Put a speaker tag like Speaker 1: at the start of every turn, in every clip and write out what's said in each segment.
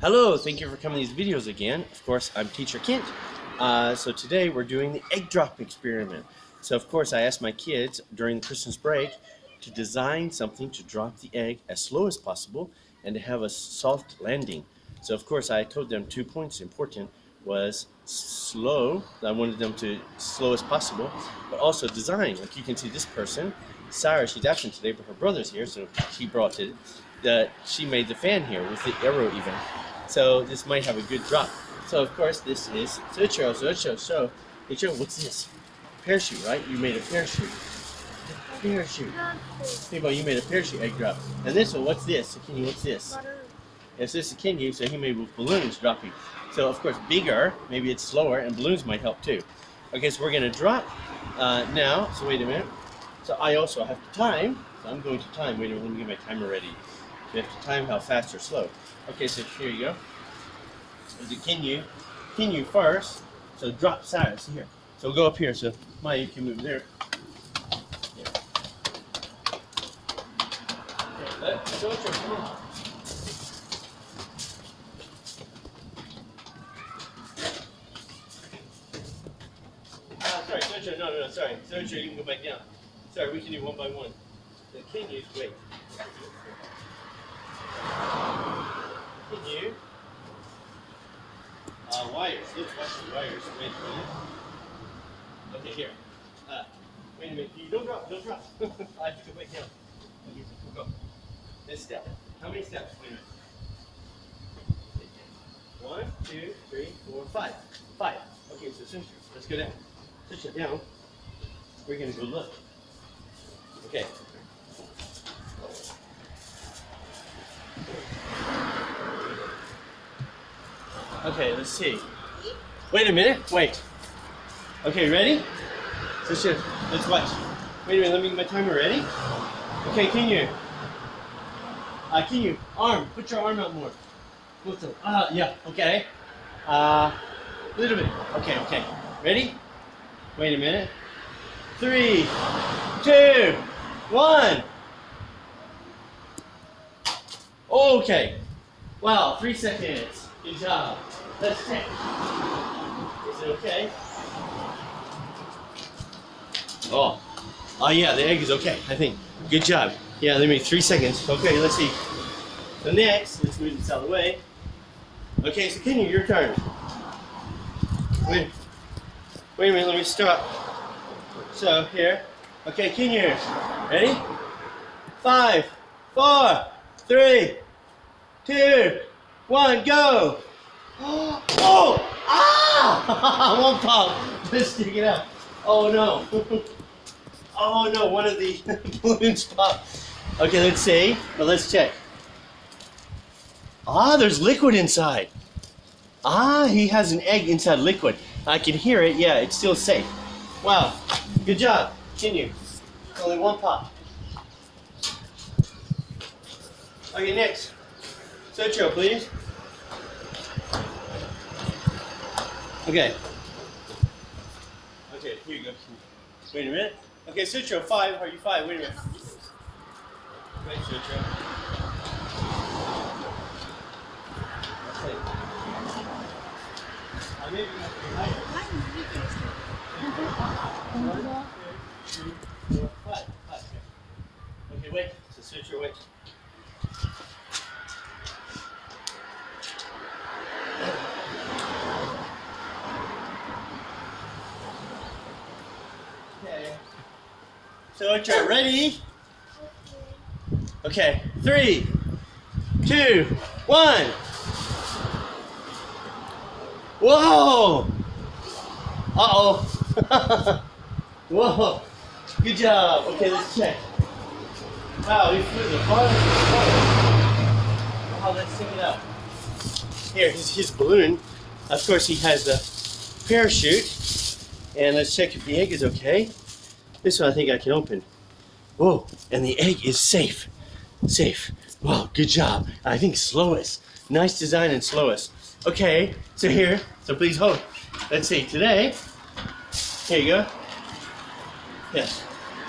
Speaker 1: Hello, thank you for coming to these videos again. Of course, I'm Teacher Kent. So today we're doing the egg drop experiment. So of course I asked my kids during the Christmas break to design something to drop the egg as slow as possible and to have a soft landing. So of course I told them 2 points important was slow. I wanted them to slow as possible, but also design. Like you can see this person, Sarah, she's absent today, but her brother's here, so she brought it. She made the fan here with the arrow even. So this might have a good drop. So of course this is Sucho. What's this? Parachute, right? You made a parachute. Parachute. Hey, you made a parachute egg drop. And this one, what's this? Kenny, what's this? Yes, this is Kenny, so he made with balloons dropping. So of course bigger, maybe it's slower, and balloons might help too. Okay, so we're gonna drop now. So wait a minute. So I also have to time. So I'm going to time. Wait a minute, let me get my timer ready. So you have to time how fast or slow. Okay, so here you go. So can you first? So drop Cyrus here. So go up here. So Maya, you can move there. Yeah. Okay, come on. Sorry, Socho, no, sorry. Socho, you can go back down. Sorry, we can do one by one. The Kenyu, wait. Kenyu. Wires. Let's watch the wires. Wait a minute. Okay, here. Wait a minute. You don't drop. I have to go back down. Okay, so go. This step. How many steps? Wait a minute. 1, 2, 3, 4, 5. 5. Okay, so center. Let's go down. Push it down. We're gonna go look. Okay. Okay, let's see. Wait a minute. Wait. Okay, ready? So let's watch. Wait a minute. Let me get my timer ready. Okay, can you arm? Put your arm out more. Yeah. Okay. A little bit. Okay. Ready? Wait a minute. 3, 2, 1. Okay. Wow, 3 seconds. Good job. Let's check. Is it okay? Oh yeah, the egg is okay, I think. Good job. Yeah, let me 3 seconds. Okay, let's see. So next, let's move this out of the way. Okay, so Kenny, your turn. Wait a minute, let me stop. So here. Okay, Kenny, ready? 5, 4, 3, 2, 1, go! Oh! Ah! One pop. Let's take it out. Oh no. Oh no, one of the balloons popped. Okay, let's see. But let's check. There's liquid inside. He has an egg inside liquid. I can hear it. Yeah, it's still safe. Wow. Good job. Continue. Only one pop. Okay, next. Socho, please. Okay. Okay, here you go. Wait a minute. Okay, Socho, 5. Are you 5? Wait a minute. Wait, Socho. Okay. Maybe higher. 1, 2, 3, 4, 5. Okay, wait. So Socho, wait. Socho, ready? Okay, 3, 2, 1. Whoa! Uh-oh. Whoa. Good job. Okay, let's check. Wow, he flew the farthest. Wow, let's check it out. Here, his balloon. Of course, he has the parachute. And let's check if the egg is okay. This one I think I can open. Whoa, and the egg is safe. Safe. Wow, good job. I think slowest. Nice design and slowest. Okay, so here, so please hold. Let's see, today, here you go. Yes.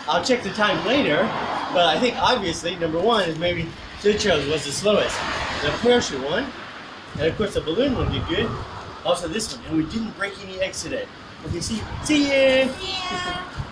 Speaker 1: I'll check the time later, but I think obviously number 1 is maybe Sucho's was the slowest. The parachute one. And of course the balloon one did good. Also this one, and we didn't break any eggs today. Okay, see ya.
Speaker 2: Yeah.